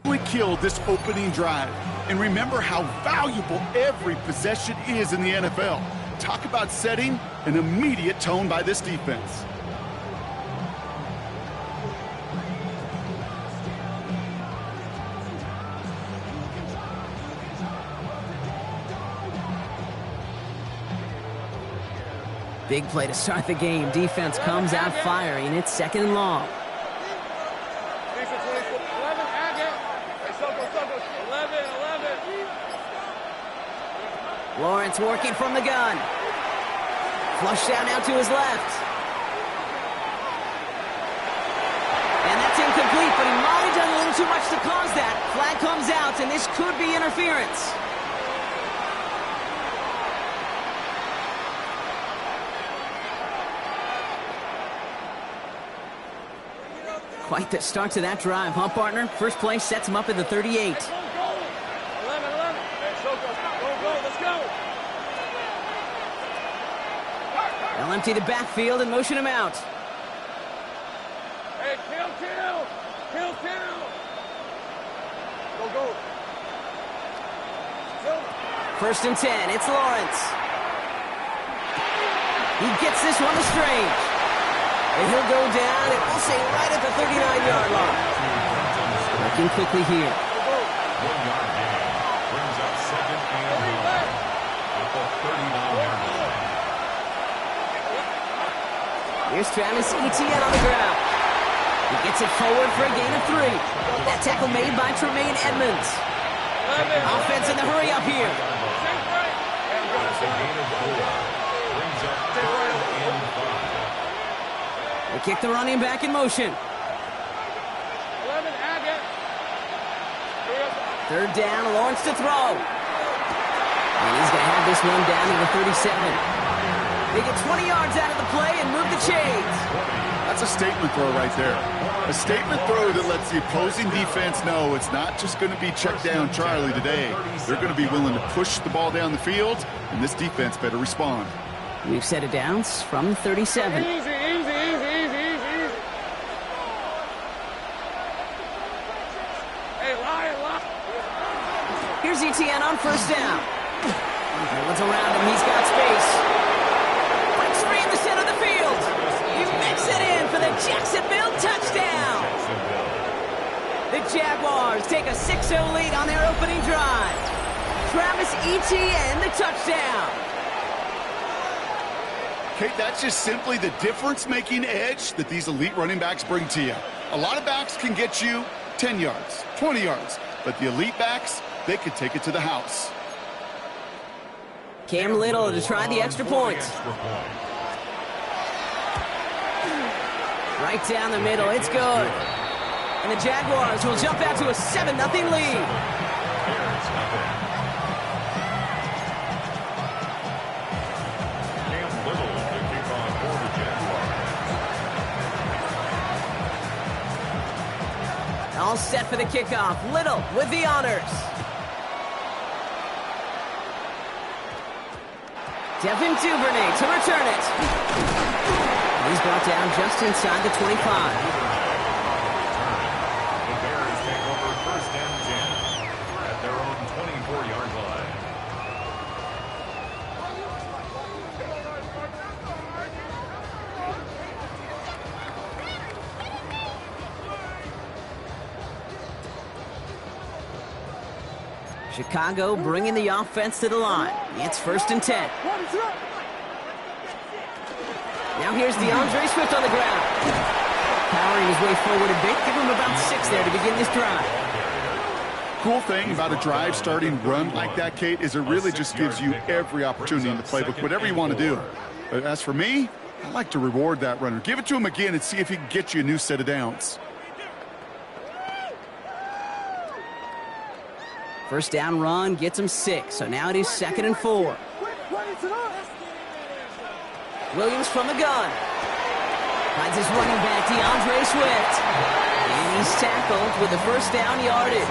We killed this opening drive. And remember how valuable every possession is in the NFL. Talk about setting an immediate tone by this defense. Big play to start the game. Defense comes out firing. It's 2nd and long. Lawrence working from the gun. Flush down now to his left. And that's incomplete, but he might have done a little too much to cause that. Flag comes out, and this could be interference. Quite the start to that drive, huh, partner? First play sets him up at the 38. They'll empty the backfield and motion him out. Hey, kill. Go. 1st and 10, it's Lawrence. He gets this one to Strange. And he'll go down, and we'll say right at the 39-yard line. Working quickly here. 1 yard gain. Brings up 2nd and 1 at the 39-yard line. Here's Travis Etienne on the ground. He gets it forward for a gain of 3. That tackle made by Tremaine Edmonds. Offense in the hurry up here. That's a gain of 4. Brings up 3rd and 5. They kick the running back in motion. 3rd down, Lawrence to throw. And he's going to have this one down to the 37. They get 20 yards out of the play and move the chains. That's a statement throw right there. A statement throw that lets the opposing defense know it's not just going to be check down Charlie today. They're going to be willing to push the ball down the field, and this defense better respond. We've set it down from 37. Easy. Hey, lie. Here's Etienne on 1st down. Everyone's around him. He's got space. Breaks free in the center of the field. He makes it in for the Jacksonville touchdown. The Jaguars take a 6-0 lead on their opening drive. Travis Etienne, the touchdown. Kate, that's just simply the difference-making edge that these elite running backs bring to you. A lot of backs can get you 10 yards, 20 yards, but the elite backs, they could take it to the house. Cam Little to try the extra point. Right down the middle, it's good. And the Jaguars will jump out to a 7-0 lead. All set for the kickoff. Little with the honors. Devin Duvernay to return it. He's brought down just inside the 25. The Bears take over 1st and 10 at their own 24-yard line. Chicago bringing the offense to the line. It's 1st and 10. Now here's DeAndre Swift on the ground. Powering his way forward a bit. Give him about 6 there to begin this drive. Cool thing about a drive starting run like that, Kate, is it really just gives you every opportunity in the playbook, whatever you want to do. But as for me, I like to reward that runner. Give it to him again and see if he can get you a new set of downs. 1st down run gets him 6. So now it is 2nd and 4. Williams from the gun. Finds his running back, DeAndre Swift. And he's tackled with the 1st down yardage.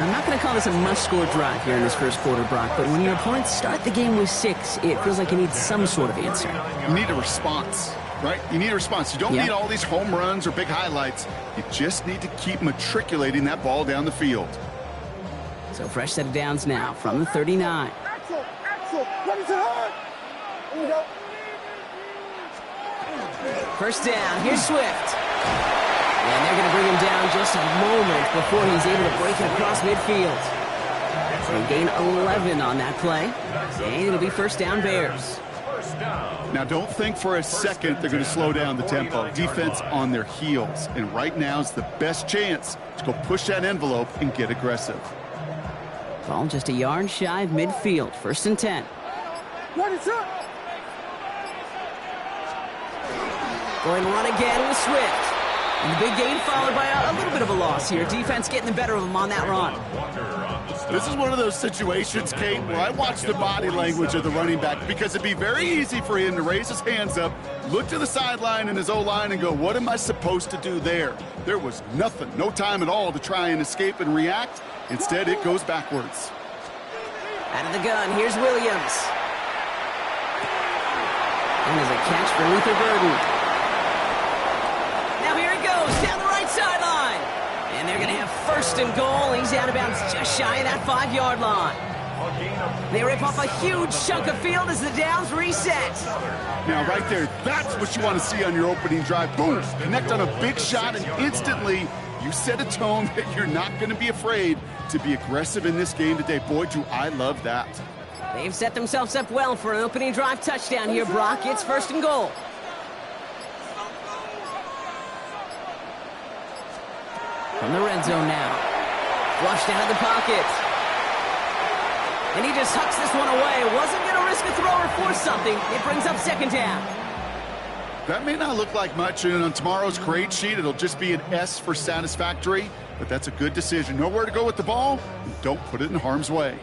I'm not going to call this a must-score drive here in this first quarter, Brock, but when your opponents start the game with 6, it feels like you need some sort of answer. You need a response. right? You need a response. You don't need all these home runs or big highlights. You just need to keep matriculating that ball down the field. So fresh set of downs now from the 39. First down, here's Swift. And they're going to bring him down just a moment before he's able to break it across midfield. They gain 11 on that play, and it'll be first down Bears. Now, don't think for a second they're going to slow down the tempo. Defense on their heels, and right now is the best chance to go push that envelope and get aggressive. Ball just a yard shy of midfield, first and 10. Going to run again with Swift. And the big gain followed by a little bit of a loss here. Defense getting the better of him on that run. This is one of those situations, Kate, where I watch the body language of the running back because it'd be very easy for him to raise his hands up, look to the sideline and his O-line and go, what am I supposed to do there? There was nothing, no time at all to try and escape and react. Instead, it goes backwards. Out of the gun, here's Williams. And there's a catch for Luther Burden. Now here it goes, down the right sideline. And they're going to have first and goal. He's out of bounds just shy of that 5-yard line. They rip off a huge chunk of field as the downs reset. Now right there, that's what you want to see on your opening drive. Boom, connect on a big shot and instantly you set a tone that you're not going to be afraid to be aggressive in this game today. Boy, do I love that. They've set themselves up well for an opening drive touchdown here, Brock. It's first and goal. From the red zone now. Flushed out of the pocket. And he just hucks this one away. Wasn't going to risk a throw or force something. It brings up second down. That may not look like much, and on tomorrow's grade sheet, it'll just be an S for satisfactory, but that's a good decision. Know where to go with the ball, and don't put it in harm's way.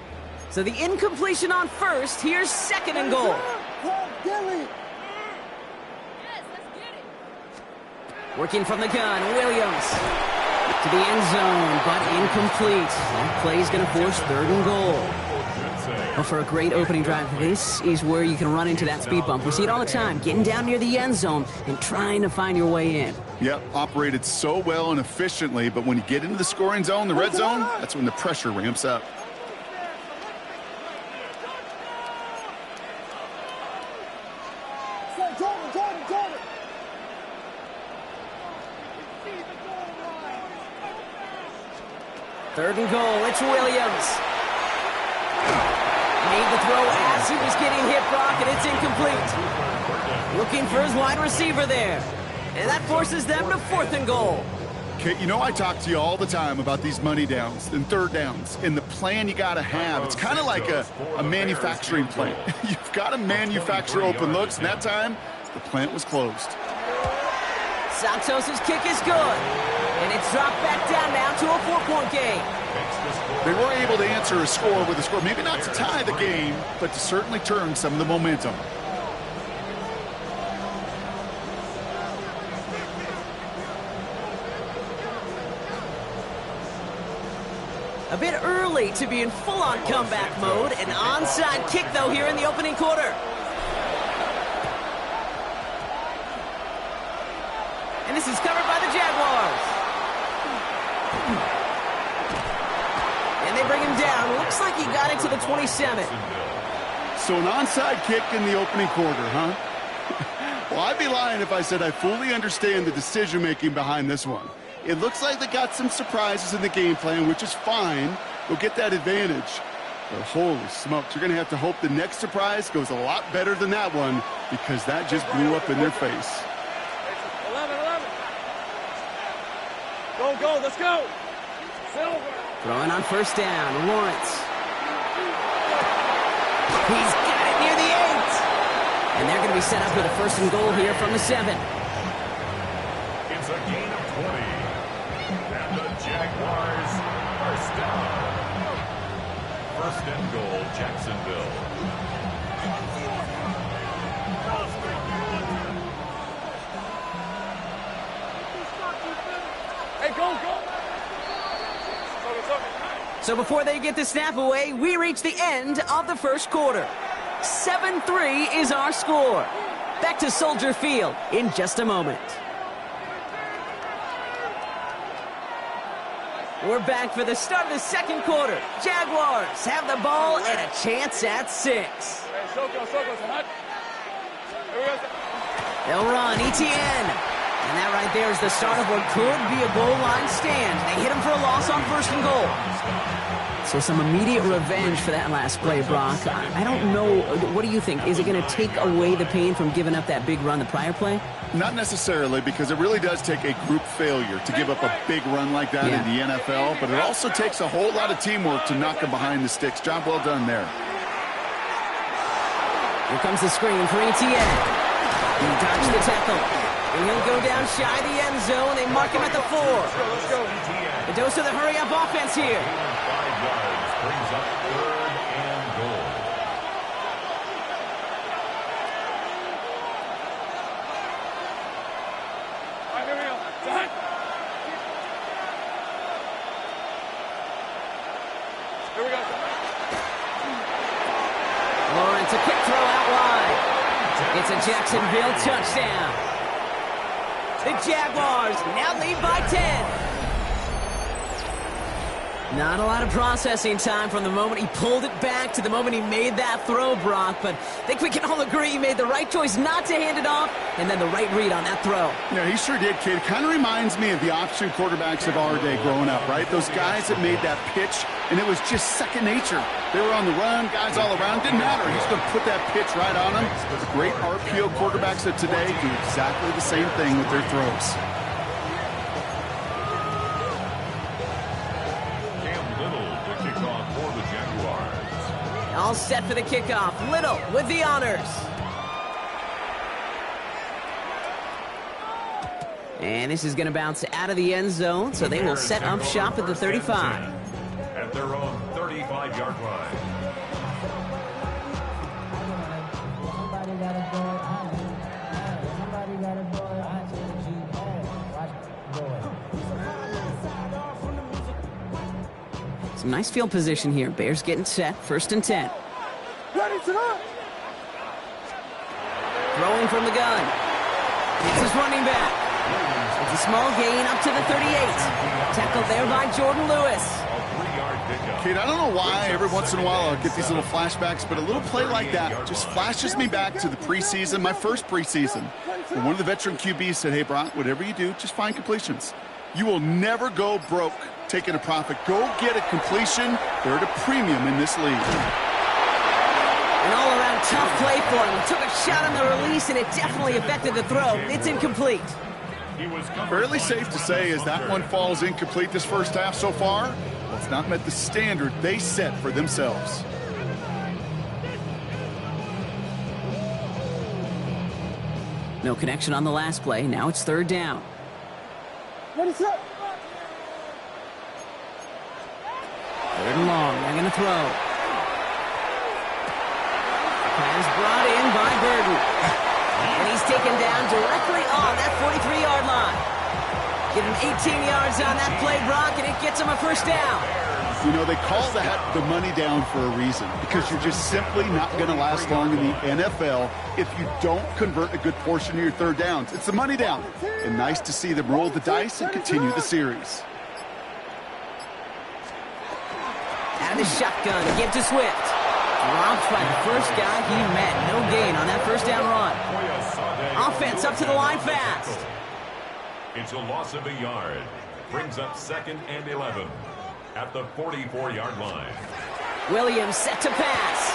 So the incompletion on first. Here's second and goal. Working from the gun, Williams. To the end zone, but incomplete. That play is going to force third and goal. Well, for a great opening drive, this is where you can run into that speed bump. We see it all the time, getting down near the end zone and trying to find your way in. Yep, operated so well and efficiently, but when you get into the scoring zone, the red zone, that's when the pressure ramps up. Third and goal, it's Williams. Made the throw as he was getting hit, Brock, and it's incomplete. Looking for his wide receiver there. And that forces them to fourth and goal. Okay, you know I talk to you all the time about these money downs and third downs and the plan you got to have. It's kind of like a manufacturing plant. You've got to manufacture open looks, and that time, the plant was closed. Santos' kick is good. And it's dropped back down now to a 4-point game. They were able to answer a score with a score. Maybe not to tie the game, but to certainly turn some of the momentum. A bit early to be in full-on comeback mode. An onside kick, though, here in the opening quarter. And this is covered by the Jaguars. And they bring him down. Looks like he got it to the 27. So an onside kick in the opening quarter, huh? Well, I'd be lying if I said I fully understand the decision-making behind this one. It looks like they got some surprises in the game plan, which is fine. They'll get that advantage. But holy smokes, you're going to have to hope the next surprise goes a lot better than that one, because that just blew up in their face. 11. Go, let's go. Silver. Throwing on first down, Lawrence. He's got it near the 8. And they're going to be set up with a first and goal here from the 7. It's a gain of 20. And the Jaguars first down. First and goal, Jacksonville. Hey, go. So before they get the snap away, we reach the end of the first quarter. 7-3 is our score. Back to Soldier Field in just a moment. We're back for the start of the second quarter. Jaguars have the ball and a chance at 6. They'll run, Etienne. And that right there is the start of what could be a goal line stand. They hit him for a loss on 1st and goal. So some immediate revenge for that last play, Brock. I don't know. What do you think? Is it going to take away the pain from giving up that big run the prior play? Not necessarily, because it really does take a group failure to give up a big run like that in the NFL, but it also takes a whole lot of teamwork to knock them behind the sticks. Job well done there. Here comes the screen for Etienne. He dodged the tackle. And he'll go down shy of the end zone. They mark him at the 4. Let's go. The dose of the hurry-up offense here. 5 yards brings up 3rd and goal. All right, here we go. Done. Here we go. Lawrence, a quick throw out wide. It's a Jacksonville touchdown. The Jaguars now lead by 10. Not a lot of processing time from the moment he pulled it back to the moment he made that throw, Brock. But I think we can all agree he made the right choice not to hand it off, and then the right read on that throw. Yeah, he sure did, kid. Kind of reminds me of the option quarterbacks of our day growing up, right? Those guys that made that pitch, and it was just second nature. They were on the run, guys all around. Didn't matter. He's going to put that pitch right on them. The great RPO quarterbacks of today do exactly the same thing with their throws. All set for the kickoff. Little with the honors. And this is going to bounce out of the end zone, so they will set up shop at the 35. At their own 35-yard line. Some nice field position here. Bears getting set. 1st and 10. Ready to go. Throwing from the gun. It's his running back. It's a small gain up to the 38. Tackled there by Jordan Lewis. Kid, I don't know why every once in a while I'll get these little flashbacks, but a little play like that just flashes me back to the preseason, my first preseason. And one of the veteran QBs said, hey, Brock, whatever you do, just find completions. You will never go broke taking a profit. Go get a completion. They're at a premium in this league. An all-around tough play for him. He took a shot on the release, and it definitely affected the throw. It's incomplete. Fairly safe to say as that one falls incomplete this first half so far. Well, it's not met the standard they set for themselves. No connection on the last play. Now it's 3rd down. What is up? 3rd and long. They're going to throw. Pass brought in by Burden. And he's taken down directly on that 43-yard line. Give him 18 yards on that play, Brock, and it gets him a 1st down. You know, they call that the money down for a reason, because you're just simply not going to last long in the NFL if you don't convert a good portion of your 3rd downs. It's the money down. And nice to see them roll the dice and continue the series. Out of the shotgun, again to Swift. Dropped by the first guy he met. No gain on that 1st down run. Offense up to the line fast. It's a loss of a yard. Brings up 2nd and 11 at the 44-yard line. Williams set to pass.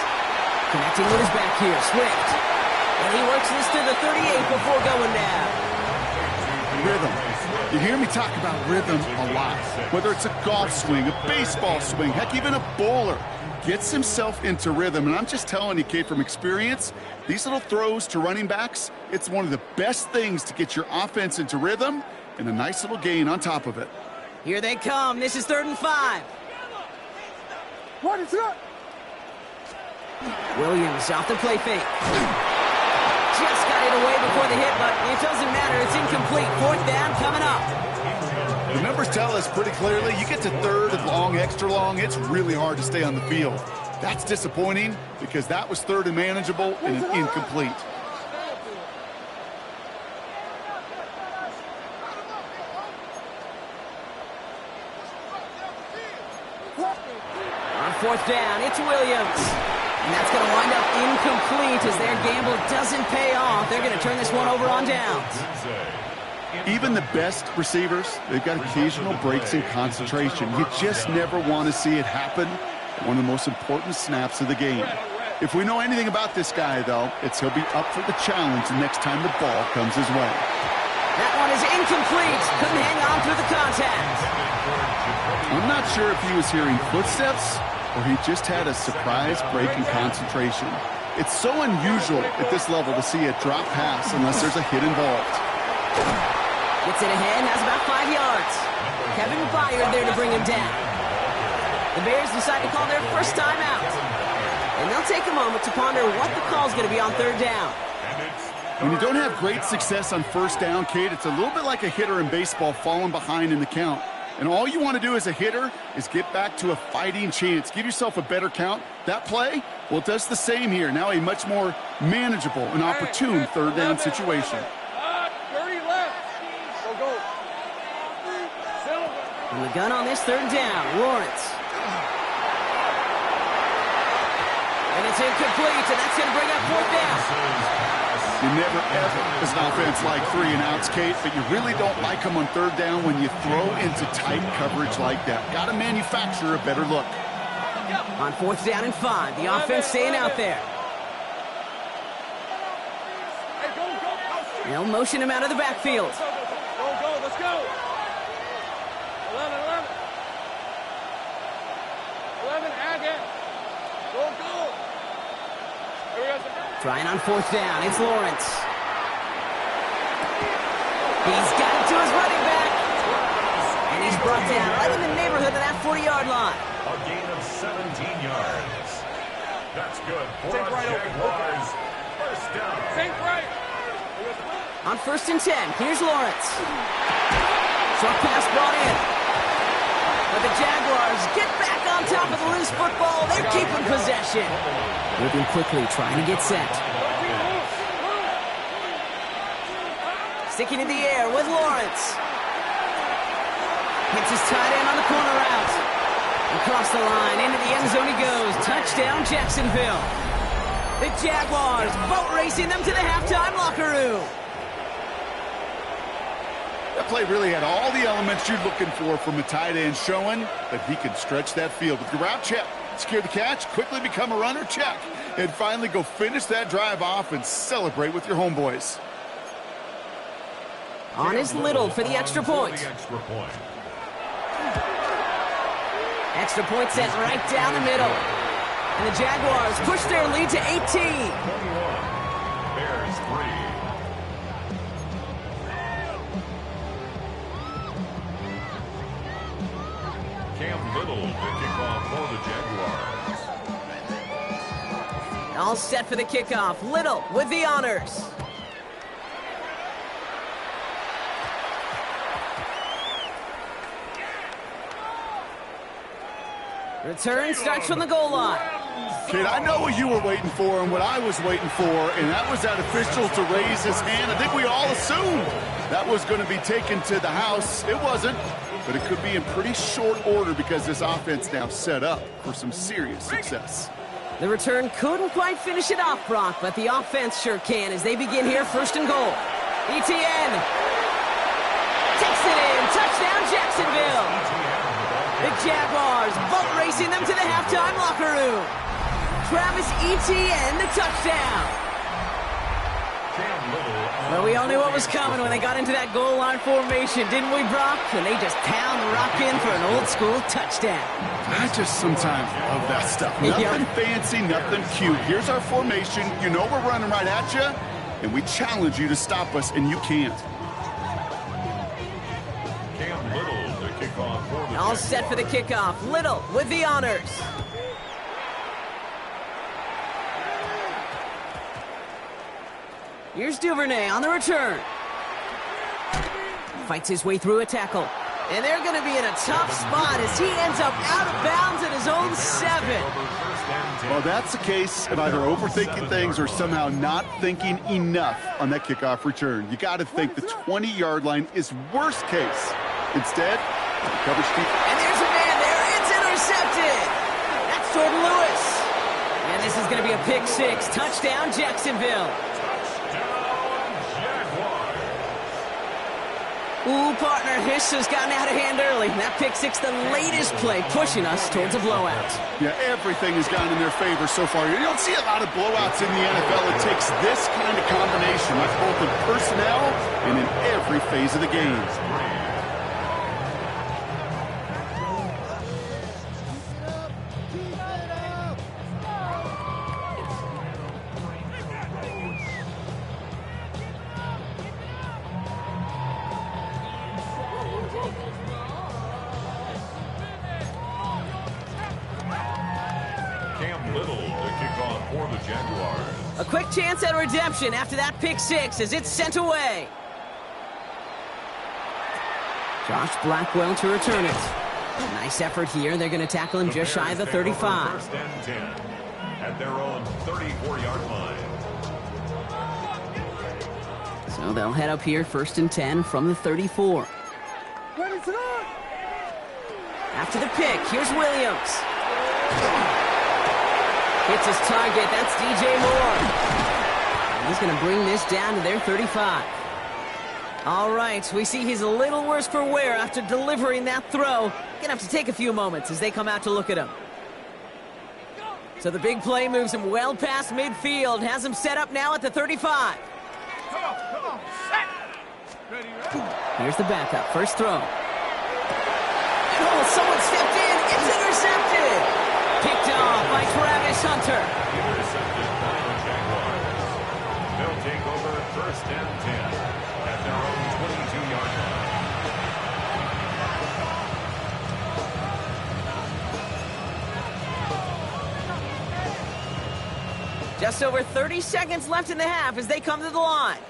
Connecting with his back here, Swift. And he works this to the 38 before going down. Rhythm. You hear me talk about rhythm a lot. Whether it's a golf swing, a baseball swing, heck, even a bowler gets himself into rhythm. And I'm just telling you, kid, from experience, these little throws to running backs, it's one of the best things to get your offense into rhythm and a nice little gain on top of it. Here they come. This is 3rd and 5. What is up? Williams off the play fake. Just got it away before the hit, but it doesn't matter. It's incomplete. 4th down coming up. The numbers tell us pretty clearly, you get to 3rd and long, extra long, it's really hard to stay on the field. That's disappointing because that was 3rd and manageable and an incomplete. On fourth down, it's Williams. And that's going to wind up incomplete as their gamble doesn't pay off. They're going to turn this one over on downs. Even the best receivers, they've got occasional breaks in concentration. You just never want to see it happen at one of the most important snaps of the game. If we know anything about this guy, though, it's he'll be up for the challenge the next time the ball comes his way. That one is incomplete. Couldn't hang on through the contact. I'm not sure if he was hearing footsteps or he just had a surprise break in concentration. It's so unusual at this level to see a drop pass unless there's a hit involved. Gets it ahead, has about 5 yards. Kevin Byard there to bring him down. The Bears decide to call their first time out. And they'll take a moment to ponder what the call's going to be on third down. When you don't have great success on first down, Kate, it's a little bit like a hitter in baseball falling behind in the count. And all you want to do as a hitter is get back to a fighting chance. Give yourself a better count. That play, well, it does the same here. Now a much more manageable and opportune third down situation. 30 left. Go. And the gun on this third down, Lawrence. And it's incomplete, and that's going to bring up fourth down. You never, ever, as an offense, like 3 and outs, Kate, but you really don't like them on third down when you throw into tight coverage like that. Got to manufacture a better look. On fourth down and 5, the offense staying out there. They'll motion him out of the backfield. Go, let's go. 11, add it. Go. Here we go. Trying on fourth down, it's Lawrence. He's got it to his running back. And he's brought down right in the neighborhood of that 40-yard line. A gain of 17 yards. That's good for our Jaguars. First down. Think right. On first and 10, here's Lawrence. Short pass brought in. But the Jaguars get back on top of the loose football. They're keeping possession. Moving quickly, trying to get set. Sticking in the air with Lawrence. Hits his tight end on the corner route. Across the line, into the end zone he goes. Touchdown, Jacksonville. The Jaguars boat racing them to the halftime locker room. That play really had all the elements you're looking for from a tight end, showing that he can stretch that field. With the route, check. Secure the catch, quickly become a runner, check. And finally go finish that drive off and celebrate with your homeboys. On is Little for the extra point. Extra point sent right down the middle. And the Jaguars push their lead to 18. 21. Bears 3. Cam Little to kick off for the Jaguars. All set for the kickoff. Little with the honors. Return starts from the goal line. Kid, I know what you were waiting for and what I was waiting for, and that was that official to raise his hand. I think we all assumed that was going to be taken to the house. It wasn't, but it could be in pretty short order because this offense now set up for some serious success. The return couldn't quite finish it off, Brock, but the offense sure can as they begin here first and goal. ETN takes it in. Touchdown, Jacksonville. The Jaguars boat racing them to the halftime locker room. Travis Etienne, the touchdown. Well, we all knew what was coming when they got into that goal line formation, didn't we, Brock? And they just pound the rock in for an old-school touchdown. I just sometimes love that stuff. Nothing fancy, nothing cute. Here's our formation. You know we're running right at you, and we challenge you to stop us, and you can't. Cam Little to kick off for the All Jaguars. set for the kickoff. Little with the honors. Here's Duvernay on the return. Fights his way through a tackle. And they're going to be in a tough spot as he ends up out of bounds at his own 7. Well, that's the case of either overthinking things or somehow not thinking enough on that kickoff return. You got to think the 20-yard line is worst case. Instead, coverage deep. And there's a man there. It's intercepted. intercepted. That's Jordan Lewis. And this is going to be a pick six. Touchdown, Jacksonville. Ooh, partner, this has gotten out of hand early. That pick six, the latest play, pushing us towards a blowout. Yeah, everything has gone in their favor so far. You don't see a lot of blowouts in the NFL. It takes this kind of combination, with both in personnel and in every phase of the game. A quick chance at redemption after that pick six as it's sent away. Josh Blackwell to return it. Nice effort here. They're going to tackle him just shy of the 35. First and 10 at their own 34-yard line. So they'll head up here, 1st and 10 from the 34. After the pick, here's Williams. Hits his target. That's DJ Moore. He's going to bring this down to their 35. All right, we see he's a little worse for wear after delivering that throw. Going to have to take a few moments as they come out to look at him. So the big play moves him well past midfield. Has him set up now at the 35. Here's the backup. First throw. Oh, someone stepped in. It's intercepted. Picked off by Travis Hunter. Intercepted by the Jaguars. They'll take over 1st and 10 at their own 22-yard line. Just over 30 seconds left in the half as they come to the line.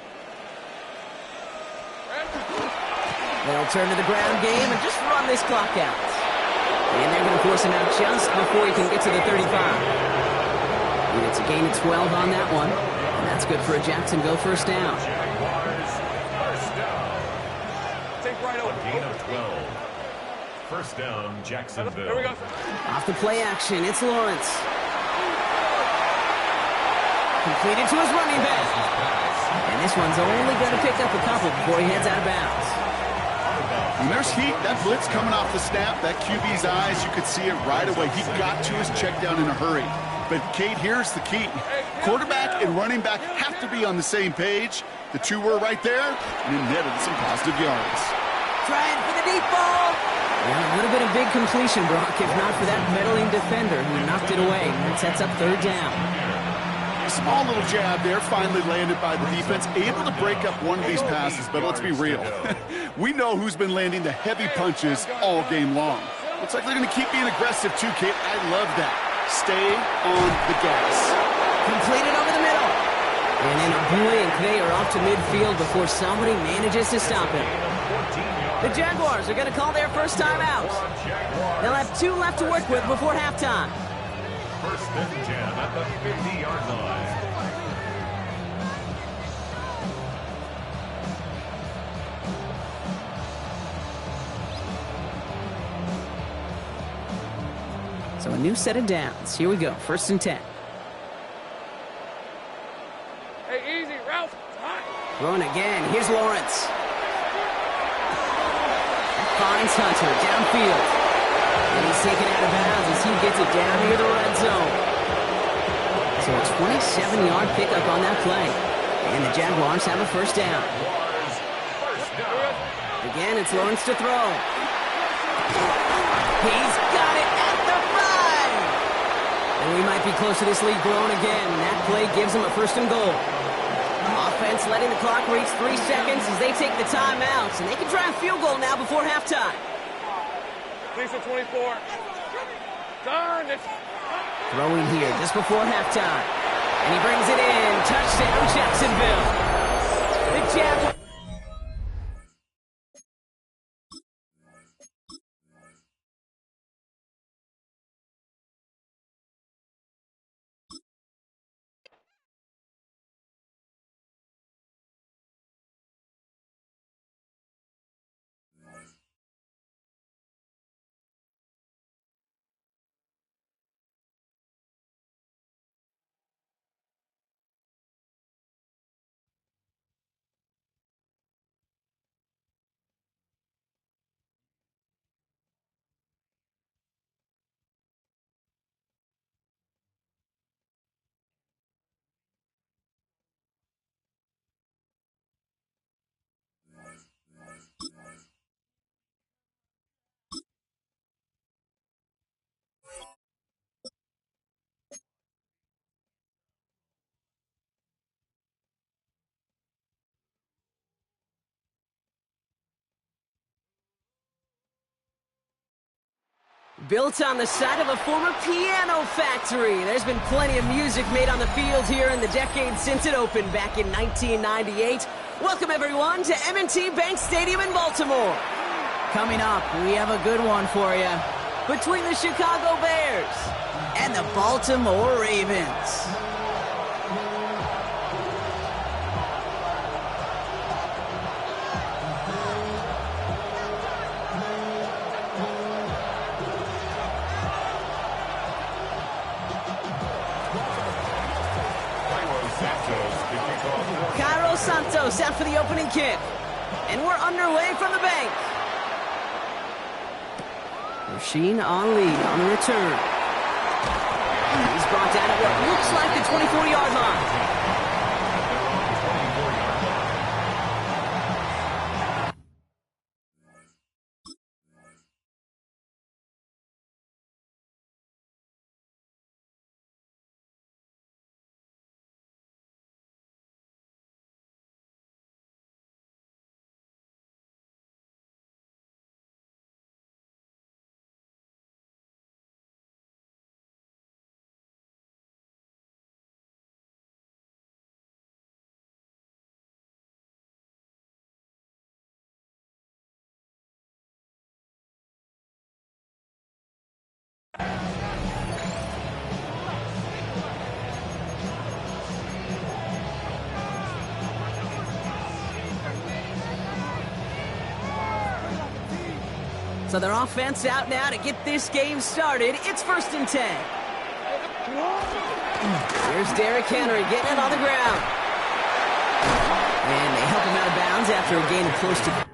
They'll turn to the ground game and just run this clock out. And they're going to force him out just before he can get to the 35. And it's a gain of 12 on that one. And that's good for a Jacksonville first down. Jaguars, first down. Take right over. A gain of 12. First down, Jacksonville. Here we go. Off the play action, it's Lawrence. Completed to his running back. And this one's only going to pick up a couple before he heads out of bounds. When there's heat, that blitz coming off the snap, that QB's eyes, you could see it right away. He got to his check down in a hurry. But, Kate, here's the key. Quarterback and running back have to be on the same page. The two were right there, and it netted some positive yards. Trying for the deep ball. Yeah, a little bit of big completion, Brock, if not for that meddling defender who knocked it away. And it sets up 3rd down. A small little jab there, finally landed by the defense, able to break up one of these passes, but let's be real. We know who's been landing the heavy punches all game long. Looks like they're going to keep being aggressive too, Kate. I love that. Stay on the gas. Completed over the middle. And in a blink, they are off to midfield before somebody manages to stop him. The Jaguars are going to call their first time out. They'll have 2 left to work with before halftime. 1st and 10 at the 50-yard line. So a new set of downs. Here we go. 1st and 10. Hey, easy, Ralph. Hot. Throwing again. Here's Lawrence. Finds Hunter downfield. And he's taken out of bounds as he gets it down near the red zone. So a 27-yard pickup on that play. And the Jaguars have a first down. Again, it's Lawrence to throw. He's got it at the 5. And we might be close to this lead growing again. And that play gives them a 1st and goal. Offense letting the clock reach 3 seconds as they take the timeouts. And they can try a field goal now before halftime. Lisa 24. Darn it. Throwing here just before halftime. And he brings it in. Touchdown, Jacksonville. The Jaguars. Built on the side of a former piano factory, there's been plenty of music made on the field here in the decades since it opened back in 1998. Welcome, everyone, to M&T Bank Stadium in Baltimore. Coming up, we have a good one for you. Between the Chicago Bears and the Baltimore Ravens. Cairo Santos out for the opening kick. And we're underway from the bank. Rasheen Ali on the return. He's brought down at what looks like the 24-yard line. So their offense out now to get this game started. It's 1st and 10. Here's Derrick Henry getting it on the ground. And they help him out of bounds after a gain of close to...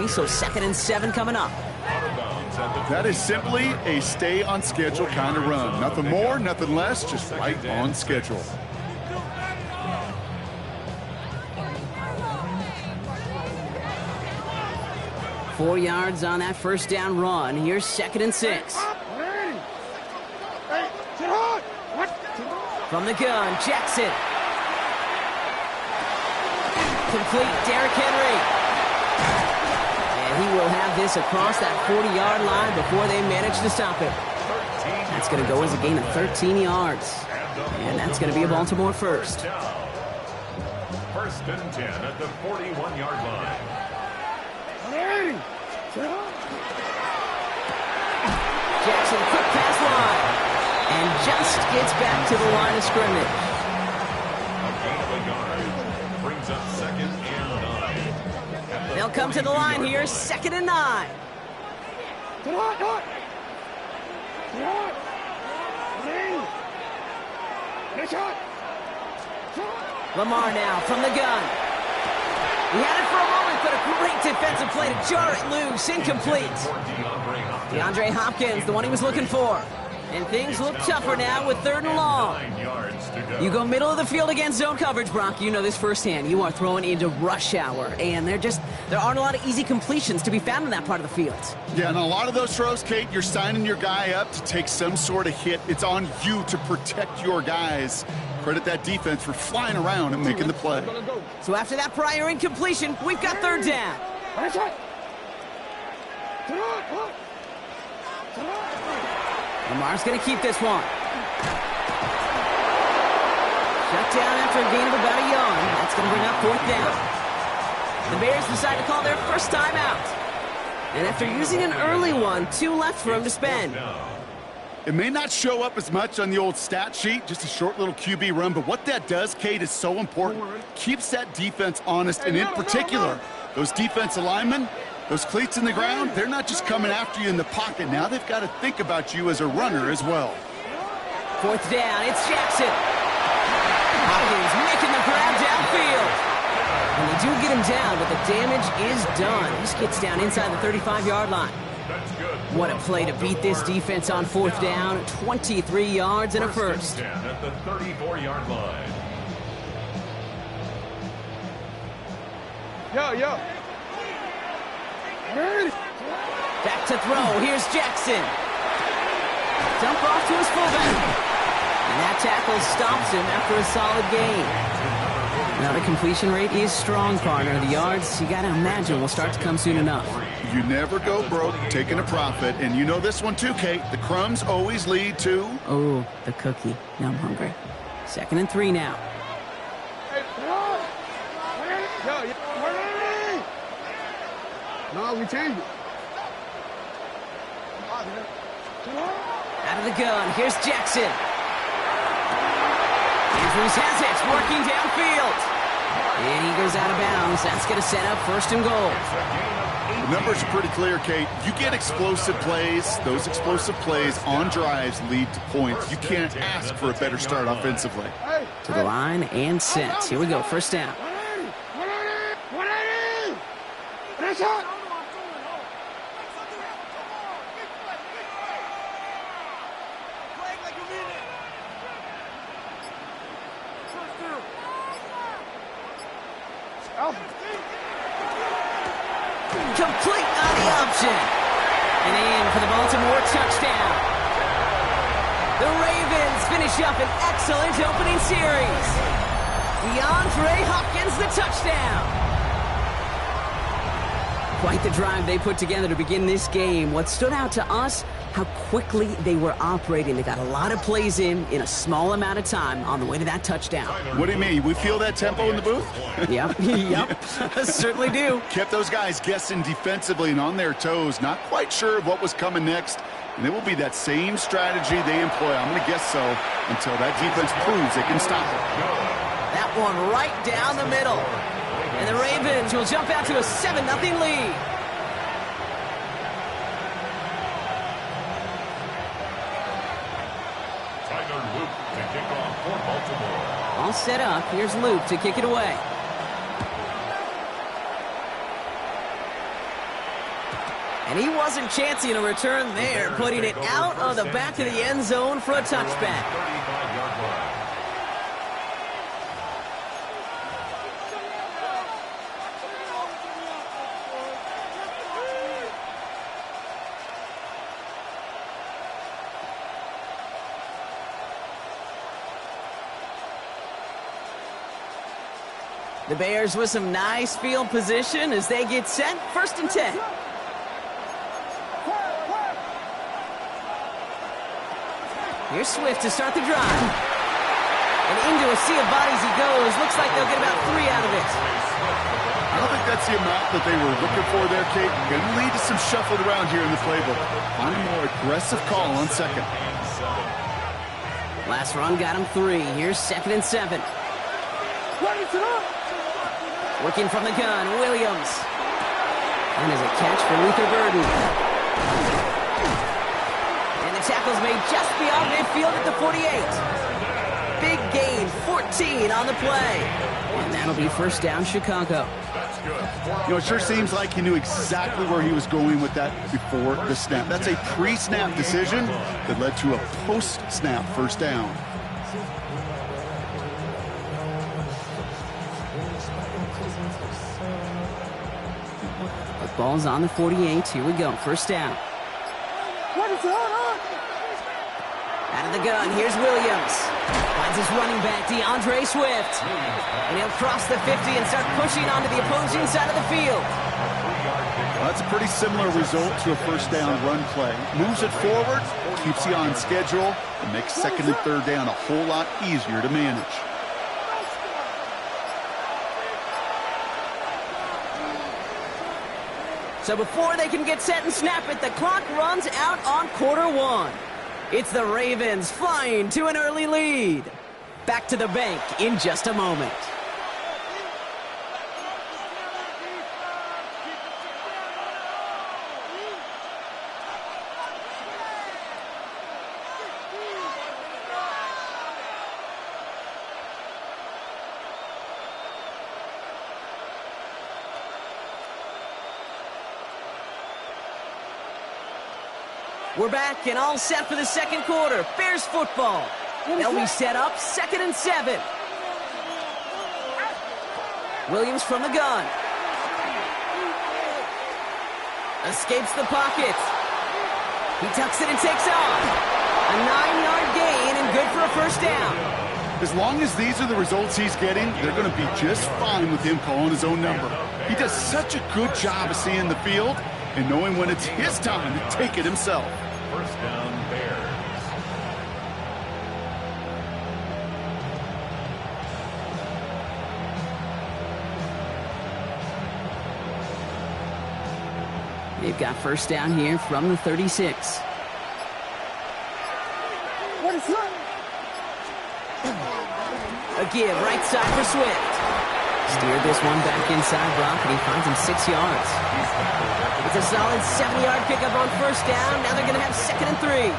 So 2nd and 7 coming up. That is simply a stay-on-schedule kind of run. Nothing more, nothing less, just right on schedule. Four yards on that first down run. Here's 2nd and 6. From the gun, Jackson. Complete, Derrick Henry. He will have this across that 40-yard line before they manage to stop it. That's going to go as a gain of 13 yards. And that's going to be a Baltimore first. 1st and 10 at the 41-yard line. Jackson, quick pass line. And just gets back to the line of scrimmage. A gain of a yard brings up 2nd and 9. They'll come to the line here, 2nd and 9. Lamar now from the gun. He had it for a moment, but a great defensive play to jar it loose. Incomplete. DeAndre Hopkins, the one he was looking for. And things look tougher now with 3rd and long. You go middle of the field against zone coverage, Brock. You know this firsthand. You are throwing into rush hour, and there aren't a lot of easy completions to be found in that part of the field. Yeah, and a lot of those throws, Kate, you're signing your guy up to take some sort of hit. It's on you to protect your guys. Credit that defense for flying around and making the play. So after that prior incompletion, we've got 3rd down. Lamar's going to keep this one. Shut down after a gain of about a yard. That's going to bring up 4th down. The Bears decide to call their first timeout. And after using an early one, 2 left for him to spend. It may not show up as much on the old stat sheet, just a short little QB run, but what that does, Kate, is so important. Keeps that defense honest, and in particular, those defensive linemen, those cleats in the ground, they're not just coming after you in the pocket. Now they've got to think about you as a runner as well. 4th down, it's Jackson. Hopkins making the grab downfield. And the do get him down, but the damage is done. He gets down inside the 35-yard line. That's good. What a play to beat this defense on fourth down. 23 yards and a first. And 10 at the 34-yard line. Yo. Back to throw. Here's Jackson. Dump off to his fullback. And that tackle stops him after a solid gain. Now the completion rate is strong, partner. The yards, you got to imagine, will start to come soon enough. You never go broke taking a profit. And you know this one too, Kate. The crumbs always lead to... Oh, the cookie. Now I'm hungry. 2nd and 3 now. No, we changed it. Out of the gun. Here's Jackson. Andrews has it. Working downfield. And he goes out of bounds. That's going to set up 1st and goal. The numbers are pretty clear, Kate. You get explosive plays. Those explosive plays on drives lead to points. You can't ask for a better start offensively. To the line and set. Here we go. 1st down. Complete on the option. And in for the Baltimore touchdown. The Ravens finish up an excellent opening series. DeAndre Hopkins, the touchdown. Quite the drive they put together to begin this game. What stood out to us, how quickly they were operating. They got a lot of plays in a small amount of time on the way to that touchdown. What do you mean? We feel that tempo in the booth? Yep, certainly do. Kept those guys guessing defensively and on their toes, not quite sure of what was coming next. And it will be that same strategy they employ, I'm going to guess so, until that defense proves they can stop it. That one right down the middle. And the Ravens will jump out to a 7-0 lead. Tyler Luke to kick off for Baltimore. All set up. Here's Luke to kick it away. And he wasn't chancing a return there, putting it out on the back of the end zone for a touchback. 35-yard line. The Bears with some nice field position as they get set. 1st and 10. Here's Swift to start the drive. And into a sea of bodies he goes. Looks like they'll get about 3 out of it. I don't think that's the amount that they were looking for there, Kate. Going to lead to some shuffled around here in the playbook. On a more aggressive call on 2nd. Last run got him 3. Here's 2nd and 7. Working from the gun, Williams. And there's a catch for Luther Burden. And the tackle's made just beyond midfield at the 48. Big gain, 14 on the play. And that'll be 1st down, Chicago. You know, it sure seems like he knew exactly where he was going with that before the snap. That's a pre-snap decision that led to a post-snap 1st down. Ball's on the 48. Here we go. 1st down. Out of the gun. Here's Williams. Finds his running back, DeAndre Swift. And he'll cross the 50 and start pushing onto the opposing side of the field. Well, that's a pretty similar result to a 1st down run play. Moves it forward, keeps you on schedule, and makes 2nd and 3rd down a whole lot easier to manage. So before they can get set and snap it, the clock runs out on Q1. It's the Ravens flying to an early lead. Back to the bank in just a moment. We're back and all set for the second quarter. Bears football. They'll be set up 2nd and 7. Williams from the gun. Escapes the pocket. He tucks it and takes off. A 9-yard gain and good for a first down. As long as these are the results he's getting, they're going to be just fine with him calling his own number. He does such a good job of seeing the field and knowing when it's his time to take it himself. First down, Bears. They've got first down here from the 36. A give right side for Swift. Steered this one back inside Brock, and he finds him 6 yards. It's a solid 7-yard pickup on first down. Now they're going to have 2nd and 3.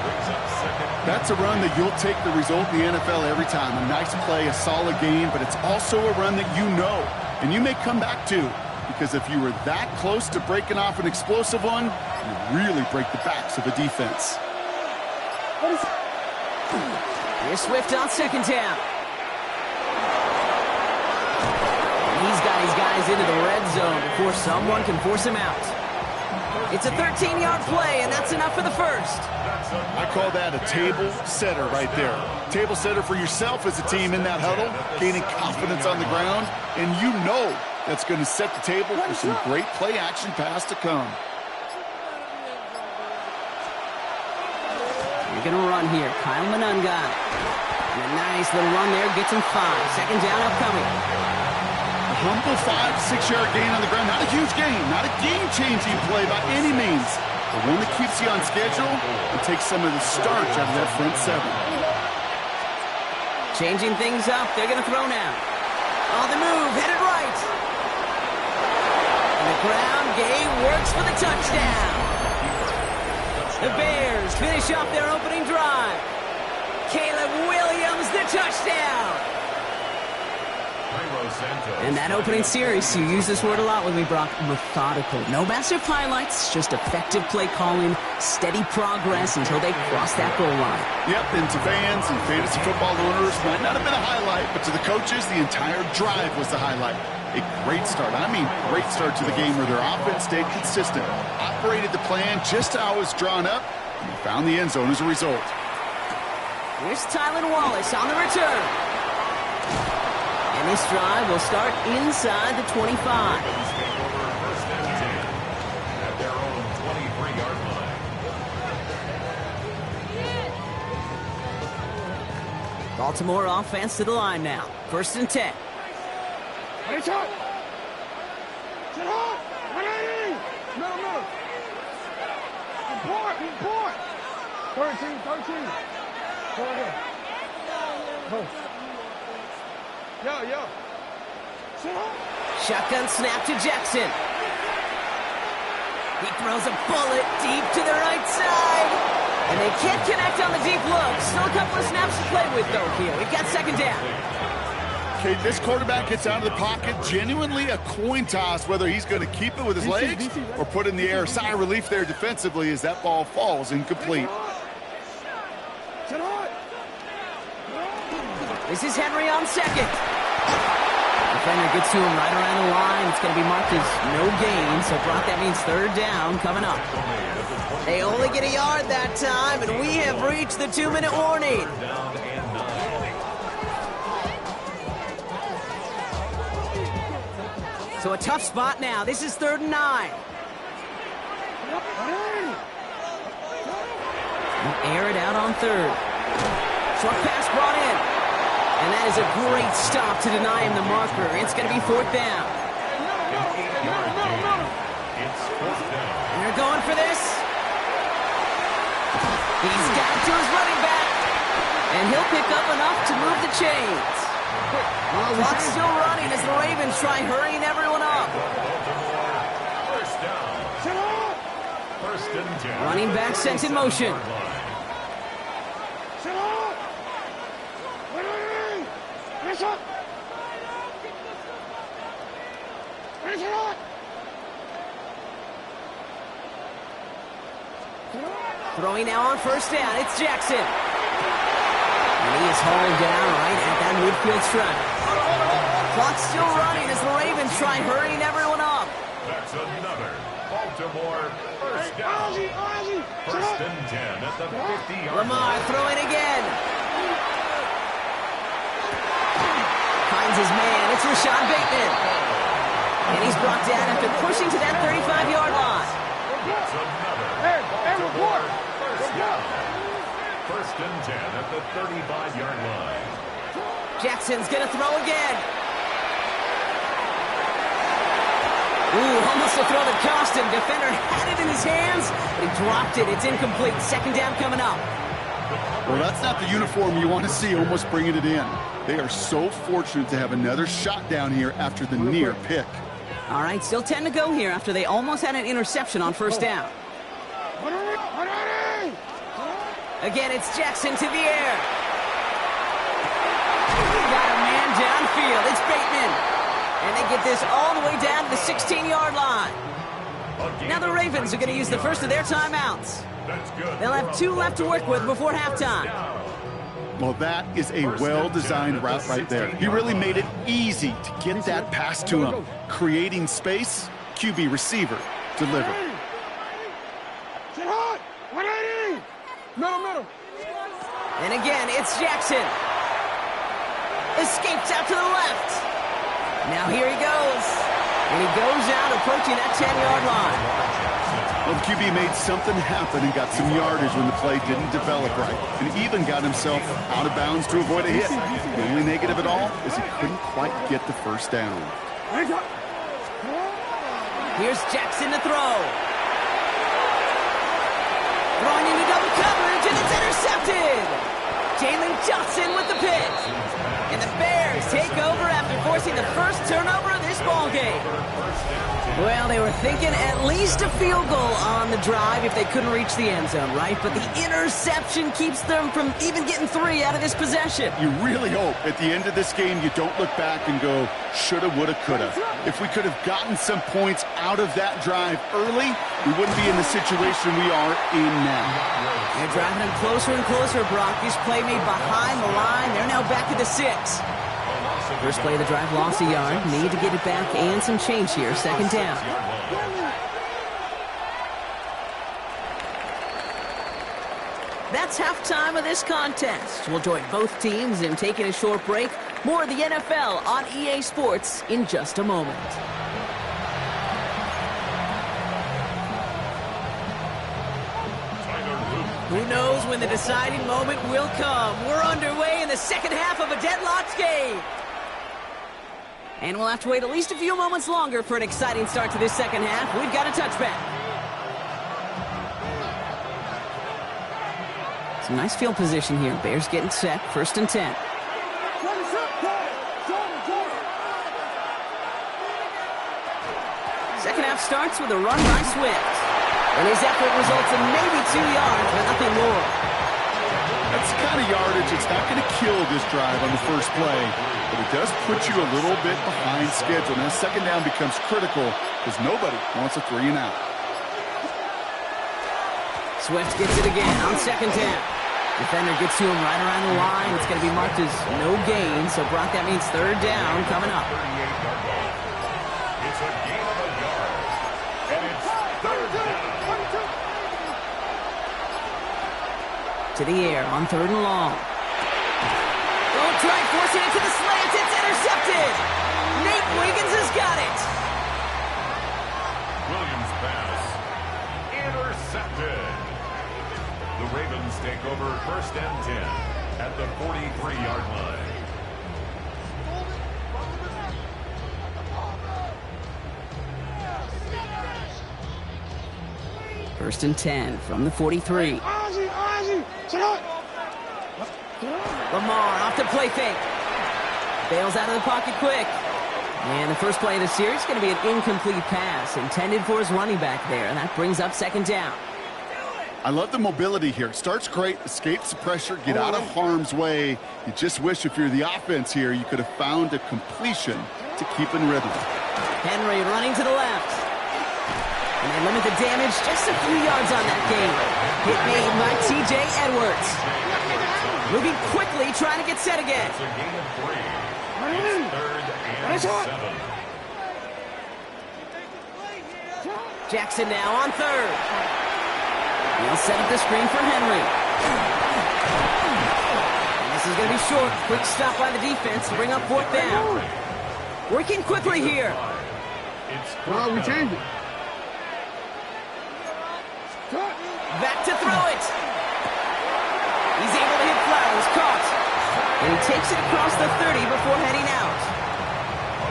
That's a run that you'll take the result in the NFL every time. A nice play, a solid game, but it's also a run that you know, and you may come back to, because if you were that close to breaking off an explosive one, you really break the backs of a defense. Here's Swift on 2nd down. He's got his guys into the red zone before someone can force him out. It's a 13-yard play, and that's enough for the first. I call that a table setter right there. Table setter for yourself as a team in that huddle, gaining confidence on the ground, and you know that's going to set the table for some great play-action pass to come. You're going to run here. Kyle Monunga. And a nice little run there. Gets him 5. 2nd down upcoming. A humble 5-6-yard gain on the ground. Not a huge gain. Not a game-changing play by any means. But one that keeps you on schedule and takes some of the starch out of that front 7. Changing things up. They're going to throw now. On the move. Headed right. And the ground game works for the touchdown. The Bears finish off their opening drive. Caleb Williams, the touchdown. And that opening series, you use this word a lot with me, Brock, methodical. No massive highlights, just effective play calling, steady progress until they cross that goal line. Yep, and to fans and fantasy football owners, might not have been a highlight, but to the coaches, the entire drive was the highlight. A great start. I mean, great start to the game where their offense stayed consistent, operated the plan just how it was drawn up, and they found the end zone as a result. Here's Tylan Wallace on the return. And this drive will start inside the 25. First and 10 at their own 23-yard line. Baltimore offense to the line now. 1st and 10. No. Report. 13. Go ahead. Yo. Shotgun snap to Jackson. He throws a bullet deep to the right side. And they can't connect on the deep look. Still a couple of snaps to play with, though, here. We've got 2nd down. Okay, this quarterback gets out of the pocket. Genuinely a coin toss whether he's going to keep it with his legs or put it in the air. Sigh of relief there defensively as that ball falls incomplete. This is Henry on 2nd. Defender gets to him right around the line. It's going to be marked as no gain. So, Brock, that means 3rd down coming up. They only get a yard that time, and we have reached the 2-minute warning. So a tough spot now. This is 3rd and 9. Air it out on 3rd. Short pass brought in. And that is a great stop to deny him the marker. It's going to be 4th down. It's 4th down. And they're going for this. He's got to his running back. And he'll pick up enough to move the chains. Clock's still running as the Ravens try hurrying everyone up. First down. 1st and 10. Running back sent in motion. Throwing now on first down. It's Jackson. And he is hauled down right at that midfield stripe. Clock's still running as the Ravens try hurrying everyone up. That's another Baltimore first down. First and 10 at the 50-yard line. Lamar throwing again. Finds his man. It's Rashad Bateman. And he's brought down after pushing to that 35-yard line. That's another Baltimore first down. First and 10 at the 35-yard line. Jackson's going to throw again. Ooh, almost a throw that cost him. Defender had it in his hands, but he dropped it. It's incomplete. Second down coming up. Well, that's not the uniform you want to see almost bringing it in. They are so fortunate to have another shot down here after the near pick. All right, still 10 to go here after they almost had an interception on first down. Again, it's Jackson to the air. Got a man downfield. It's Bateman. And they get this all the way down to the 16-yard line. Now the Ravens are going to use the first of their timeouts. They'll have 2 left to work with before halftime. Well, that is a well-designed route right there. He really made it easy to get that pass to him. Creating space, QB receiver, deliver. Get hot! 180! Middle. And again, it's Jackson. Escapes out to the left. Now here he goes. And he goes out approaching that 10-yard line. Well, the QB made something happen and got some yardage when the play didn't develop right. And even got himself out of bounds to avoid a hit. The only negative at all is he couldn't quite get the first down. Here's Jackson to throw. Throwing into double coverage, and it's intercepted. Jalen Johnson with the pick. And the Bears take over after forcing the first turnover of this ballgame. Well, they were thinking at least a field goal on the drive if they couldn't reach the end zone, right? But the interception keeps them from even getting 3 out of this possession. You really hope at the end of this game you don't look back and go, shoulda, woulda, coulda. If we could have gotten some points out of that drive early, we wouldn't be in the situation we are in now. They're driving them closer and closer, Brock. This play made behind the line. They're now back at the 6. First play of the drive, lost a yard. Need to get it back and some change here. Second down. That's halftime of this contest. We'll join both teams in taking a short break. More of the NFL on EA Sports in just a moment. Who knows when the deciding moment will come? We're underway in the second half of a deadlocked game. And we'll have to wait at least a few moments longer for an exciting start to this second half. We've got a touchback. Some nice field position here. Bears getting set. First and 10. Second half starts with a run by Swift. And his effort results in maybe 2 yards, but nothing more. That's the kind of yardage it's not going to kill this drive on the first play, but it does put you a little bit behind schedule. Now, second down becomes critical because nobody wants a 3 and out. Swift gets it again on second down. Defender gets to him right around the line. It's going to be marked as no gain, so Brock, that means third down coming up. It's a gain of a yard, and it's third down. To the air on third and long. Oh, try forcing it to the slant. It's intercepted. Nate Wiggins has got it. Williams pass intercepted. The Ravens take over first and 10 at the 43-yard line. First and 10 from the 43. Lamar off the play fake. Bails out of the pocket quick. And the first play of the series is going to be an incomplete pass intended for his running back there. And that brings up second down. I love the mobility here. Starts great, escapes the pressure, get out of harm's way. You just wish if you're the offense here, you could have found a completion to keep in rhythm. Henry running to the left. And they limit the damage just a few yards on that gain. Hit made by T.J. Edwards. Moving quickly, trying to get set again. It's a gain of 3. It's 3rd and 7. Jackson now on 3rd. He'll set up the screen for Henry. And this is going to be short. Quick stop by the defense to bring up 4th down. Working quickly here. Well, we changed it. Back to throw it. He's able to hit Flowers. Caught. And he takes it across the 30 before heading out.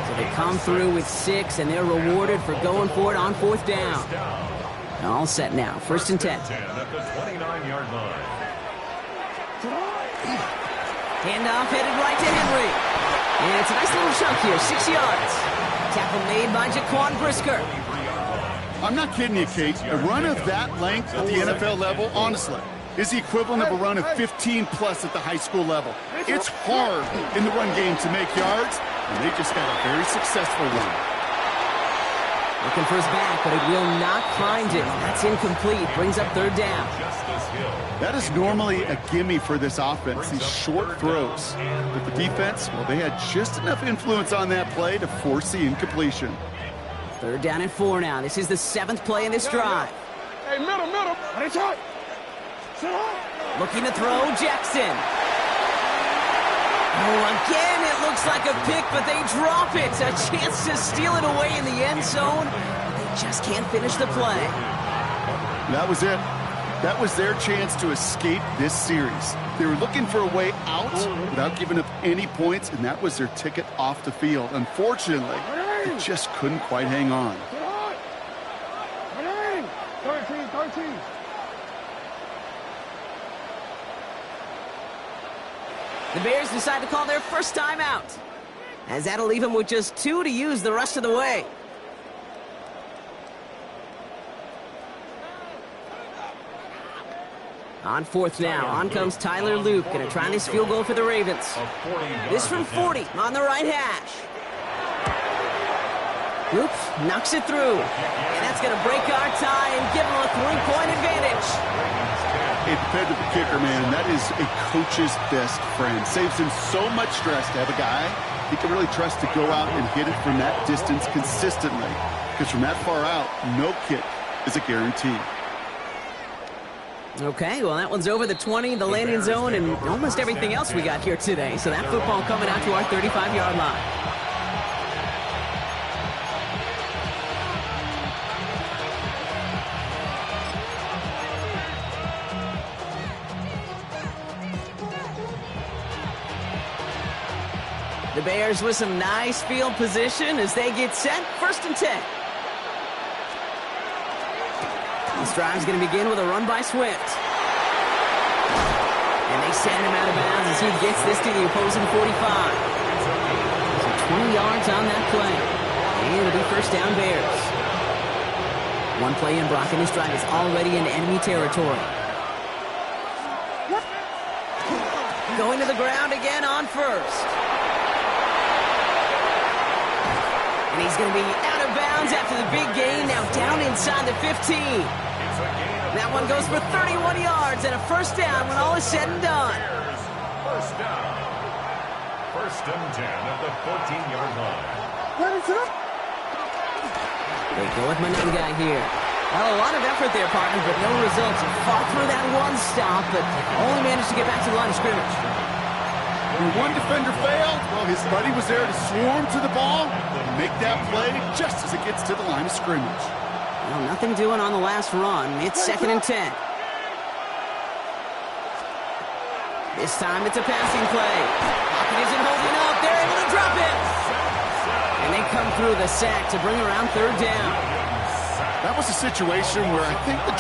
So they come through with 6, and they're rewarded for going for it on 4th down. All set now. 1st and 10. 10 at the 29-yard line. Handoff headed right to Henry. And it's a nice little chunk here. 6 yards. Tackle made by Jaquan Brisker. I'm not kidding you, Kate. A run of that length at the NFL level, honestly, is the equivalent of a run of 15-plus at the high school level. It's hard in the run game to make yards, and they just got a very successful one. Looking for his back, but it will not find it. That's incomplete. Brings up 3rd down. That is normally a gimme for this offense, these short throws. But the defense, well, they had just enough influence on that play to force the incompletion. 3rd down and 4 now. This is the 7th play in this drive. Hey, middle. It's hot. Looking to throw, Jackson. Oh, again, it looks like a pick, but they drop it. A chance to steal it away in the end zone. They just can't finish the play. That was it. That was their chance to escape this series. They were looking for a way out without giving up any points, and that was their ticket off the field. Unfortunately, they just couldn't quite hang on. 13. The Bears decide to call their first time out, as that'll leave them with just 2 to use the rest of the way. On 4th now, on comes Tyler Luke, going to try this field goal for the Ravens. This from 40 on the right hash. Luke knocks it through, and that's going to break our tie and give them a 3-point advantage. It depends on the kicker, man. That is a coach's best friend. Saves him so much stress to have a guy he can really trust to go out and hit it from that distance consistently. Because from that far out, no kick is a guarantee. Okay, well, that one's over the 20, the landing zone, and almost everything else we got here today. So that football coming out to our 35-yard line. The Bears with some nice field position as they get set. 1st and 10. This drive's going to begin with a run by Swift. And they send him out of bounds as he gets this to the opposing 45. So 20 yards on that play. And it'll be 1st down Bears. One play in, Brock, and this drive is already in enemy territory. Going to the ground again on 1st. And he's going to be out of bounds after the big gain. Now down inside the 15. That one goes for 31 yards and a 1st down when all is said and done. 1st down. 1st and 10 at the 14-yard line. They go with Monengai here. Well, a lot of effort there, partner, but no results. He fought through that one stop, but only managed to get back to the line of scrimmage. When one defender failed, well, his buddy was there to swarm to the ball and make that play just as it gets to the line of scrimmage. Well, nothing doing on the last run. It's 2nd and 10. This time it's a passing play. Pocket isn't holding up. They're able to drop it. And they come through the sack to bring around 3rd down. That was a situation where I think the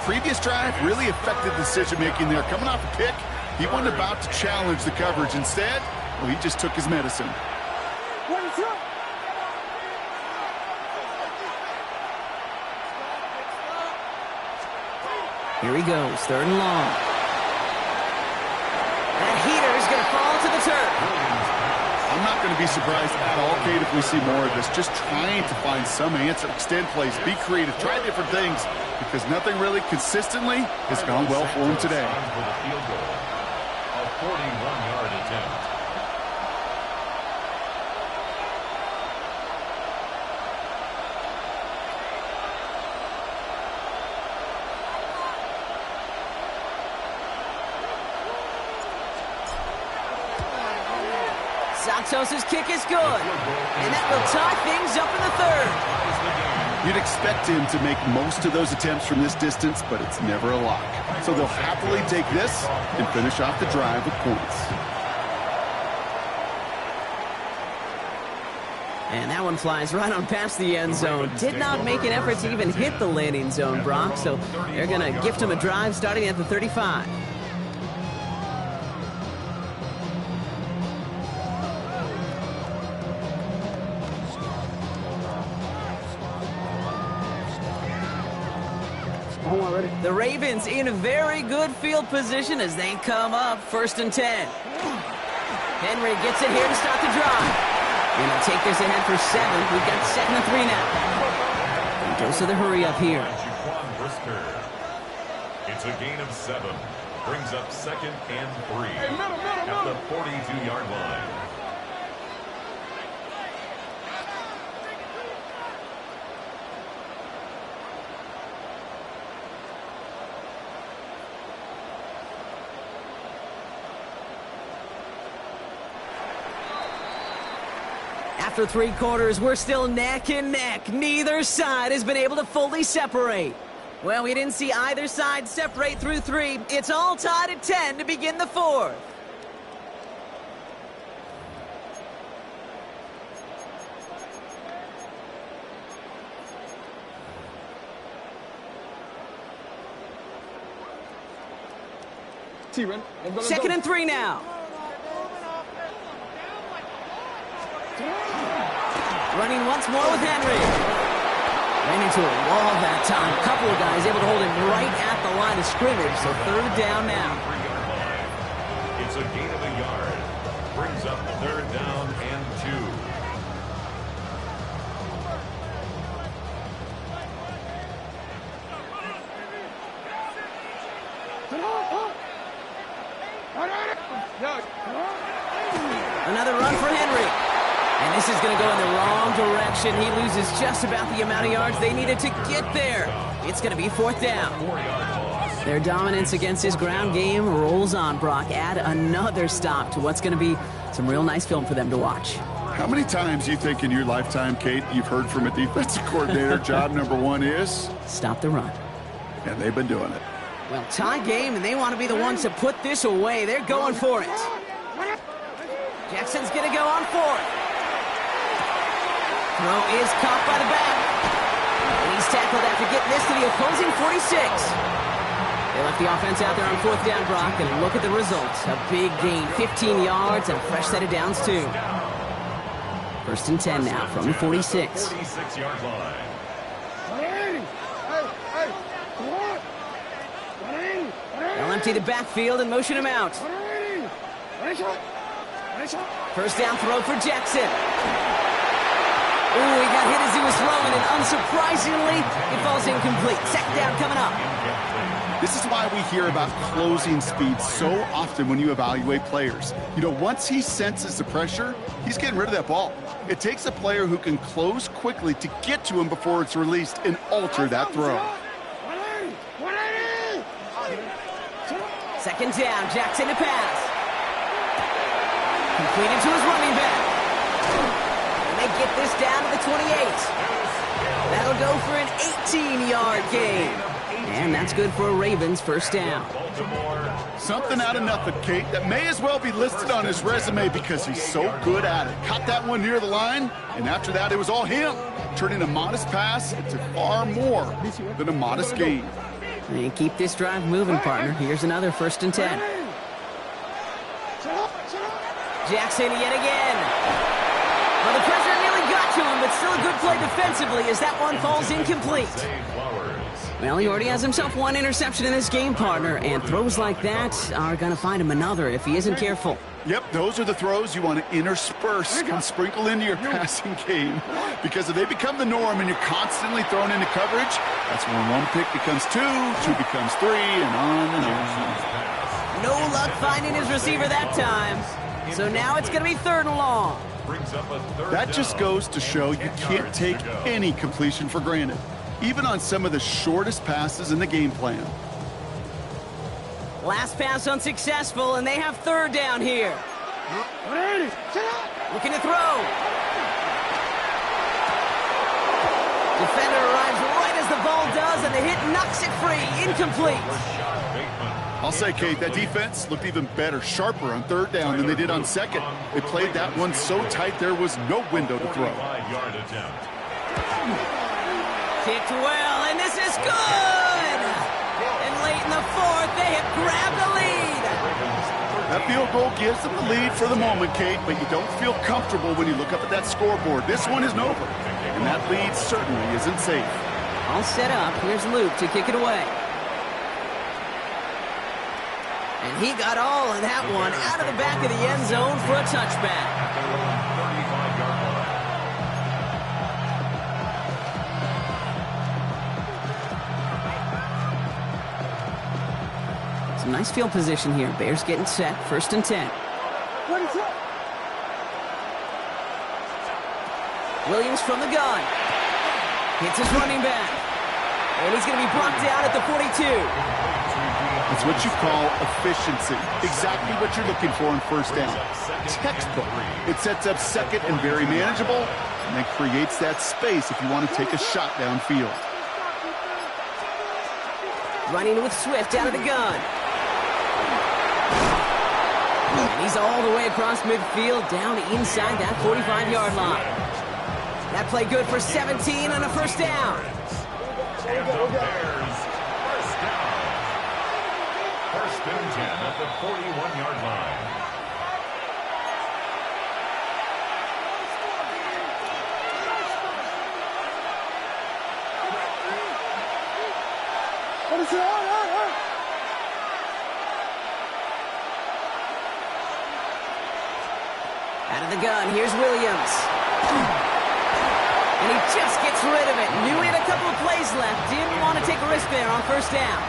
previous drive, really affected the decision-making there. Coming off a pick, he wasn't about to challenge the coverage. Instead, well, he just took his medicine. Here he goes, 3rd and long. That heater is going to fall to the turf. I'm not going to be surprised at all, Kate, if we see more of this. Just trying to find some answer, extend plays, be creative, try different things, because nothing really consistently has gone well for him today. For the field goal, a 41-yard attempt. Santos' kick is good, and that will tie things up in the third. You'd expect him to make most of those attempts from this distance, but it's never a lock. So they'll happily take this and finish off the drive with points. And that one flies right on past the end zone. Did not make an effort to even hit the landing zone, Brock, so they're going to gift him a drive starting at the 35. The Ravens in a very good field position as they come up 1st and 10. Henry gets it here to start the drive. Gonna take this ahead for 7. We've got 2nd and 3 now. And goes to the hurry up here. It's a gain of 7. Brings up 2nd and 3 at the 42-yard line. After 3 quarters, we're still neck and neck. Neither side has been able to fully separate. Well, we didn't see either side separate through 3. It's all tied at 10 to begin the 4th. Second and 3 now. Running once more with Henry. Ran into a wall that time. A couple of guys able to hold him right at the line of scrimmage. So 3rd down now. It's a gain of a yard. Brings up 3rd down and 2. Another run for Henry. And this is going to go in the wrong direction. He loses just about the amount of yards they needed to get there. It's going to be 4th down. Their dominance against his ground game rolls on, Brock. Add another stop to what's going to be some real nice film for them to watch. How many times do you think in your lifetime, Kate, you've heard from a defensive coordinator, job number 1 is? Stop the run. And they've been doing it. Well, tie game, and they want to be the ones to put this away. They're going for it. Jackson's going to go on 4th. Throw is caught by the back. And he's tackled after getting this to the opposing 46. They left the offense out there on 4th down, Brock, and look at the results. A big gain, 15 yards, and a fresh set of downs, too. 1st and 10 now from the 46. 46-yard line. They'll empty the backfield and motion him out. 1st down throw for Jackson. Ooh, he got hit as he was throwing, and unsurprisingly, it falls incomplete. 2nd down coming up. This is why we hear about closing speed so often when you evaluate players. You know, once he senses the pressure, he's getting rid of that ball. It takes a player who can close quickly to get to him before it's released and alter that throw. 2nd down, Jackson to pass. Completed to his running back. They get this down to the 28. That'll go for an 18-yard gain. And that's good for a Ravens 1st down. Something out of nothing, Kate, that may as well be listed on his resume because he's so good at it. Caught that one near the line, and after that, it was all him. Turning a modest pass into far more than a modest gain. And keep this drive moving, partner. Here's another 1st and 10. Jackson yet again. Well, the pressure nearly got to him, but it's still a good play defensively as that one falls incomplete. Well, he already has himself one interception in this game, partner, and throws like that are going to find him another if he isn't careful. Yep, those are the throws you want to intersperse and sprinkle into your passing game. Because if they become the norm and you're constantly thrown into coverage, that's when one pick becomes two becomes three, and on and on. No luck finding his receiver that time. So now it's going to be 3rd and long. That just goes to show you can't take any completion for granted, even on some of the shortest passes in the game plan. Last pass unsuccessful, and they have 3rd down here. Looking to throw. Defender arrives right as the ball does, and the hit knocks it free. Incomplete. I'll say, Kate, that defense looked even better, sharper on 3rd down than they did on 2nd. They played that one so tight there was no window to throw. Kicked well, and this is good! And late in the 4th, they have grabbed the lead. That field goal gives them the lead for the moment, Kate, but you don't feel comfortable when you look up at that scoreboard. This one isn't over, and that lead certainly isn't safe. All set up. Here's Luke to kick it away. And he got all of that one out of the back of the end zone for a touchback. Some nice field position here. Bears getting set. 1st and 10. Williams from the gun. Hits his running back. And he's going to be brought down at the 42. It's what you call efficiency. Exactly what you're looking for on 1st down. Textbook. It sets up 2nd and very manageable, and then creates that space if you want to take a shot downfield. Running with Swift out of the gun. And he's all the way across midfield, down inside that 45-yard line. That play good for 17 and a 1st down. And the Bears, 1st down. 1st and 10 at the 41-yard line. Out of the gun, here's Williams. And he just gets rid of it. Knew he had a couple of plays left. Didn't want to take a risk there on 1st down.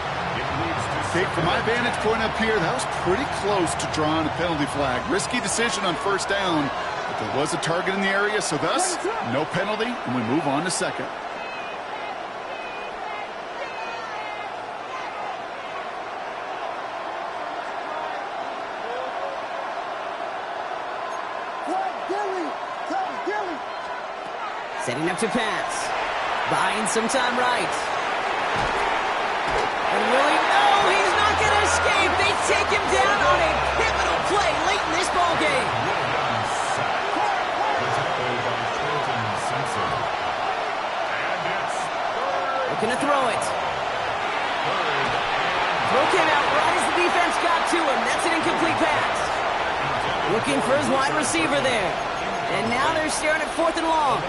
Kate, from my vantage point up here, that was pretty close to drawing a penalty flag. Risky decision on 1st down, but there was a target in the area, so thus, no penalty, and we move on to 2nd. Setting up to pass. Buying some time right. And Willie, no, he's not going to escape. They take him down on a pivotal play late in this ball game. Looking to throw it. Throw came out right as the defense got to him. That's an incomplete pass. Looking for his wide receiver there. And now they're staring at 4th and long.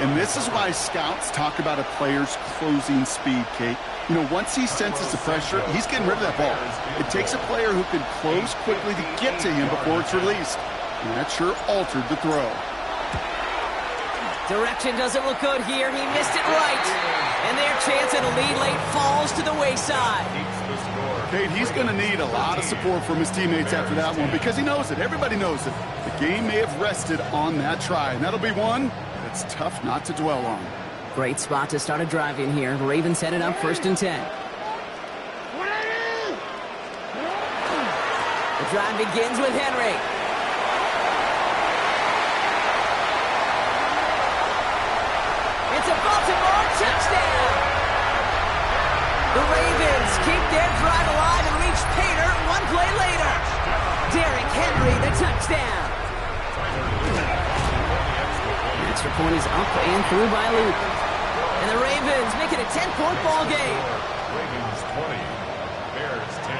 And this is why scouts talk about a player's closing speed, Kate. You know, once he senses the pressure, he's getting rid of that ball. It takes a player who can close quickly to get to him before it's released. And that sure altered the throw. Direction doesn't look good here. He missed it right. And their chance at a lead late falls to the wayside. Kate, he's going to need a lot of support from his teammates after that one because he knows it. Everybody knows it. The game may have rested on that try, and that'll be one that's tough not to dwell on. Great spot to start a drive in here. Ravens headed up 1st and 10. The drive begins with Henry. It's a Baltimore touchdown. The Ravens keep their drive alive and reach Pater one play later. Derrick Henry, the touchdown. The extra point is up and through by Luke. And the Ravens make it a 10-point ball game. Ravens 20, Bears 10.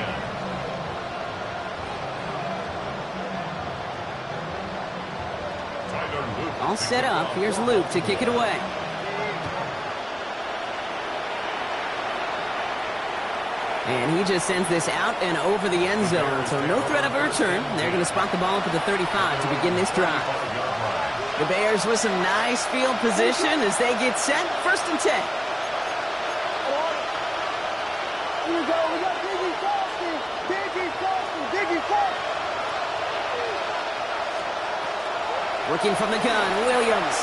Tyler Luke All set up. Here's Luke to kick it away. And he just sends this out and over the end zone. So no threat of a return. They're going to spot the ball up at the 35 to begin this drive. The Bears with some nice field position as they get set. 1st and 10. Here we go. We got Diggy Crosby. Diggy Crosby. Diggy Crosby. Working from the gun, Williams.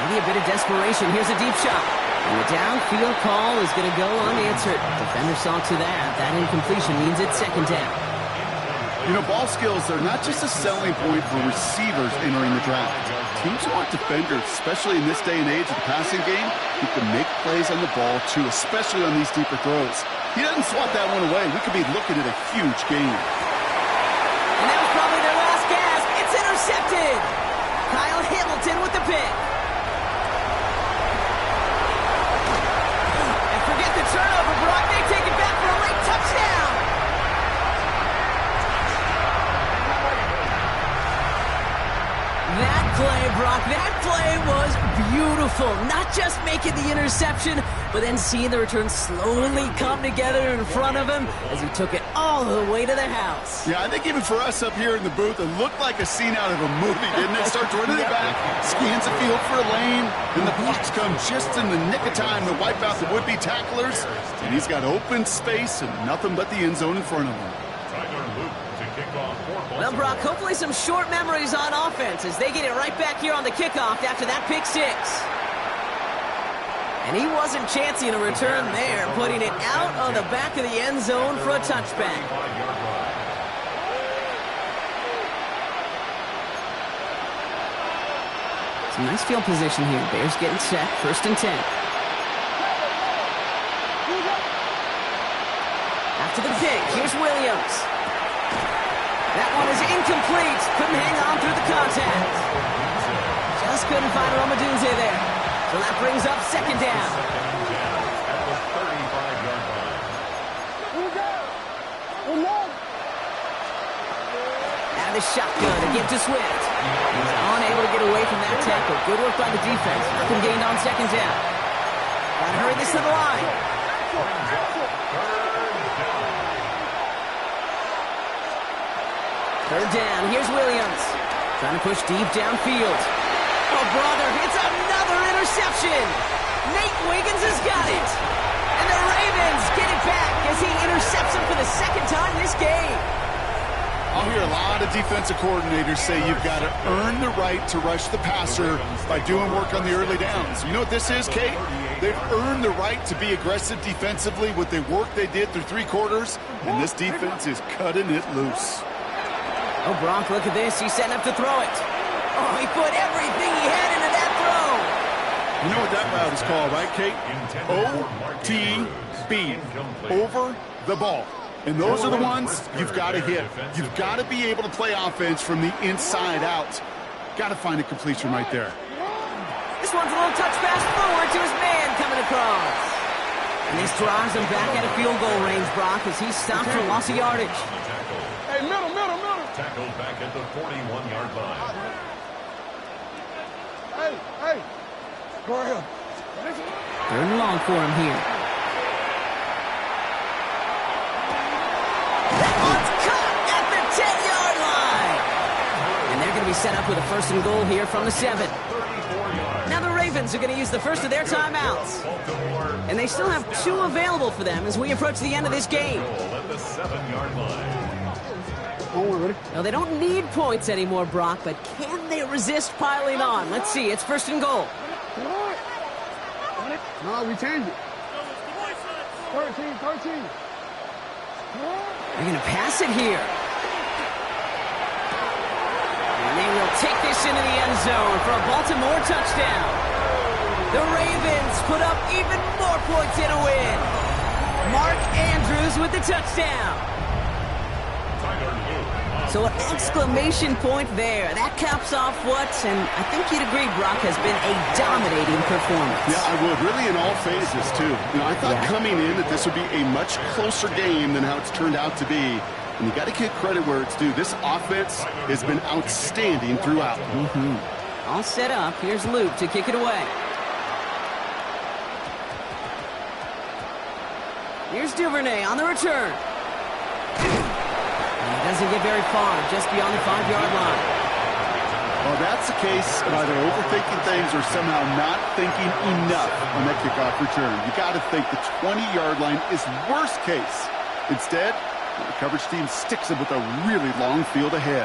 Maybe a bit of desperation. Here's a deep shot. And the downfield call is going to go unanswered. Defender saw to that. That incompletion means it's 2nd down. You know, ball skills, they're not just a selling point for receivers entering the draft. Teams want defenders, especially in this day and age of the passing game, who can make plays on the ball, too, especially on these deeper throws. He doesn't swat that one away. We could be looking at a huge game. And that was probably their last gasp. It's intercepted. Kyle Hamilton with the pick. And forget the turnover, Brock. They take it back for a late touchdown. That play, Brock, that play was beautiful. Not just making the interception, but then seeing the return slowly come together in front of him as he took it all the way to the house. Yeah, I think even for us up here in the booth, it looked like a scene out of a movie, didn't it? Starts running it back, scans the field for a lane, and the blocks come just in the nick of time to wipe out the would-be tacklers. And he's got open space and nothing but the end zone in front of him. Well, Brock, hopefully some short memories on offense as they get it right back here on the kickoff after that pick 6. And he wasn't chancing a return there, putting it out on the back of the end zone for a touchback. Some nice field position here. Bears getting set. 1st and 10. After the pick, here's Williams. That one is incomplete. Couldn't hang on through the contact. Just couldn't find Romadunze there. So that brings up 2nd down. Out of the shotgun to get to Swift. He's unable to get away from that tackle. Good work by the defense. Nothing gained on 2nd down. Gotta hurry this to the line. 3rd down. Here's Williams. Trying to push deep downfield. Oh, brother, it's another interception. Nate Wiggins has got it. And the Ravens get it back as he intercepts him for the 2nd time this game. I'll hear a lot of defensive coordinators say you've got to earn the right to rush the passer by doing work on the early downs. You know what this is, Kate? They've earned the right to be aggressive defensively with the work they did through 3 quarters, and this defense is cutting it loose. Oh, Brock, look at this. He's setting up to throw it. Oh, he put everything he had into that throw. You know what that route is called, right, Kate? OTB. Over the ball. And those are the ones you've got to hit. You've got to be able to play offense from the inside out. Got to find a completion right there. This one's a little touch pass forward to his man coming across. And this drives him back at a field goal range, Brock, as he's stopped for loss of yardage. Hey, middle. Tackled back at the 41-yard line. Hey. Go ahead. 3rd and long for him here. That one's caught at the 10-yard line. And they're going to be set up with a 1st and goal here from the 7. Now the Ravens are going to use the first of their timeouts. And they still have 2 available for them as we approach the end of this game. At the 7-yard line. Now, they don't need points anymore, Brock, but can they resist piling on? Let's see. It's 1st and goal. No, we changed it. 13. They're going to pass it here. And they will take this into the end zone for a Baltimore touchdown. The Ravens put up even more points in a win. Mark Andrews with the touchdown. So an exclamation point there. That caps off what, and I think you'd agree, Brock, has been a dominating performance. Yeah, I would. Really in all phases, too. You know, I thought coming in that this would be a much closer game than how it's turned out to be. And you got to give credit where it's due. This offense has been outstanding throughout. All set up. Here's Luke to kick it away. Here's Duvernay on the return. He doesn't get very far, just beyond the 5-yard line. Well, that's the case of either overthinking things or somehow not thinking enough on that kickoff return. You got to think the 20-yard line is worst case. Instead, the coverage team sticks him with a really long field ahead.